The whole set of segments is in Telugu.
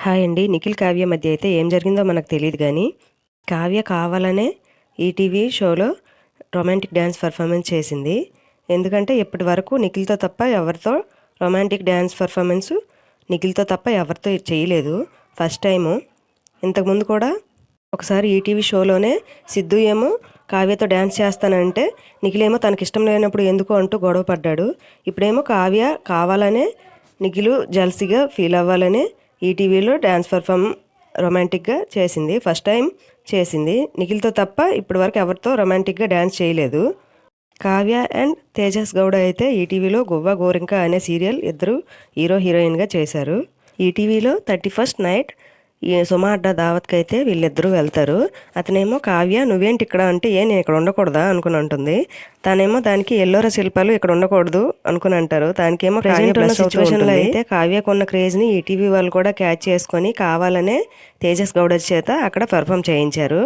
హాయ్ అండి. నిఖిల్, కావ్య మధ్య అయితే ఏం జరిగిందో మనకు తెలీదు గానీ, కావ్య కావాలనే ఈటీవీ షోలో రొమాంటిక్ డ్యాన్స్ పర్ఫార్మెన్స్ చేసింది. ఎందుకంటే ఇప్పటి వరకు నిఖిల్‌తో తప్ప ఎవరితో రొమాంటిక్ డ్యాన్స్ పర్ఫార్మెన్స్ నిఖిల్‌తో తప్ప ఎవరితో చేయలేదు. First time. ఇంతకుముందు కూడా ఒకసారి ఈటీవీ షోలోనే సిద్ధు ఏమో కావ్యతో డ్యాన్స్ చేస్తానంటే నిఖిల్ ఏమో తనకిష్టం లేనప్పుడు ఎందుకు అంటూ గొడవ పడ్డాడు. ఇప్పుడేమో కావ్య కావాలనే నిఖిల్ జెలసీగా ఫీల్ అవ్వాలనే ఈటీవీలో డ్యాన్స్ రొమాంటిక్గా చేసింది. ఫస్ట్ టైం చేసింది. నిఖిల్తో తప్ప ఇప్పటి వరకు ఎవరితో రొమాంటిక్గా డ్యాన్స్ చేయలేదు. కావ్య అండ్ తేజస్ గౌడ అయితే ఈటీవీలో గువ్వ గోరింక అనే సీరియల్ ఇద్దరు హీరో హీరోయిన్గా చేశారు. ఈటీవీలో 31st నైట్ ఈ సుమా అడ్డా దావత్కి అయితే వీళ్ళిద్దరూ వెళ్తారు. అతనేమో కావ్య నువ్వేంటి ఇక్కడ అంటే నేను ఇక్కడ ఉండకూడదా అనుకుని అంటుంది. తనేమో దానికి ఎల్లోరా శిల్పాలు ఇక్కడ ఉండకూడదు అనుకుని అంటారు. దానికేమో ప్రజెంట్ ఉన్న సిచ్యువేషన్లో అయితే కావ్యకు ఉన్న క్రేజ్ని ఈటీవీ వాళ్ళు కూడా క్యాచ్ చేసుకొని కావాలనే తేజస్ గౌడ చేత అక్కడ పర్ఫామ్ చేయించారు.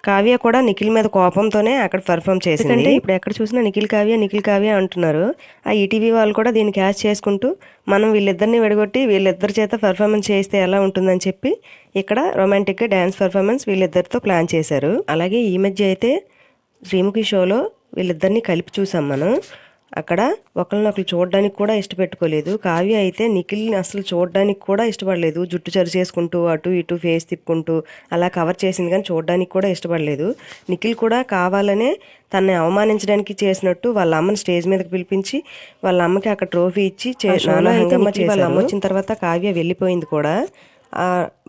కావ్య కూడా నిఖిల్ మీద కోపంతోనే అక్కడ పర్ఫామ్ చేసింది. అంటే ఇప్పుడు ఎక్కడ చూసినా నిఖిల్ కావ్య అంటున్నారు. ఆ ఈటీవీ వాళ్ళు కూడా దీన్ని క్యాచ్ చేసుకుంటూ మనం వీళ్ళిద్దరిని విడగొట్టి వీళ్ళిద్దరి చేత పర్ఫార్మెన్స్ చేస్తే ఎలా ఉంటుందని చెప్పి ఇక్కడ రొమాంటిక్గా డ్యాన్స్ పర్ఫార్మెన్స్ వీళ్ళిద్దరితో ప్లాన్ చేశారు. అలాగే ఈ మధ్య అయితే శ్రీముఖి షోలో వీళ్ళిద్దరిని కలిపి చూసాం మనం. అక్కడ ఒకరినొకరు చూడడానికి కూడా ఇష్టపెట్టుకోలేదు. కావ్య అయితే నిఖిల్ని అసలు చూడడానికి కూడా ఇష్టపడలేదు. జుట్టు చేసుకుంటూ అటు ఇటు ఫేస్ తిప్పుకుంటూ అలా కవర్ చేసింది, కానీ చూడడానికి కూడా ఇష్టపడలేదు. నిఖిల్ కూడా కావాలనే తనని అవమానించడానికి చేసినట్టు వాళ్ళ అమ్మని స్టేజ్ మీదకి పిలిపించి వాళ్ళ అమ్మకి అక్కడ ట్రోఫీ ఇచ్చి వాళ్ళ అమ్మ వచ్చిన తర్వాత కావ్య వెళ్ళిపోయింది కూడా.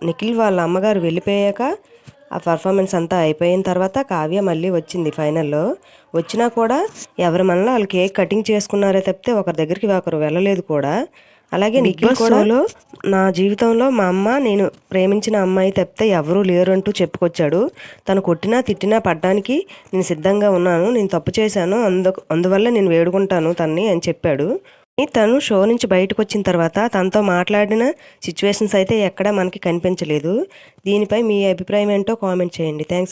నిఖిల్ వాళ్ళ అమ్మగారు వెళ్ళిపోయాక ఆ పర్ఫార్మెన్స్ అంతా అయిపోయిన తర్వాత కావ్య మళ్ళీ వచ్చింది. ఫైనల్లో వచ్చినా కూడా ఎవరి మనలో వాళ్ళు కేక్ కటింగ్ చేసుకున్నారే తప్పితే ఒకరి దగ్గరికి ఒకరు వెళ్ళలేదు కూడా. అలాగే నిఖిల్ కూడా నా జీవితంలో మా అమ్మ నేను ప్రేమించిన అమ్మాయి తప్పితే ఎవరూ లేరు అంటూ చెప్పుకొచ్చాడు. తను కొట్టినా తిట్టినా పడ్డానికి నేను సిద్ధంగా ఉన్నాను. నేను తప్పు చేశాను, అందువల్ల నేను వేడుకుంటాను తన్ని అని చెప్పాడు. తను షో నుంచి బయటకు వచ్చిన తర్వాత తనతో మాట్లాడిన సిచ్యువేషన్స్ అయితే ఎక్కడా మనకి కనిపించలేదు. దీనిపై మీ అభిప్రాయం ఏంటో కామెంట్ చేయండి. Thanks for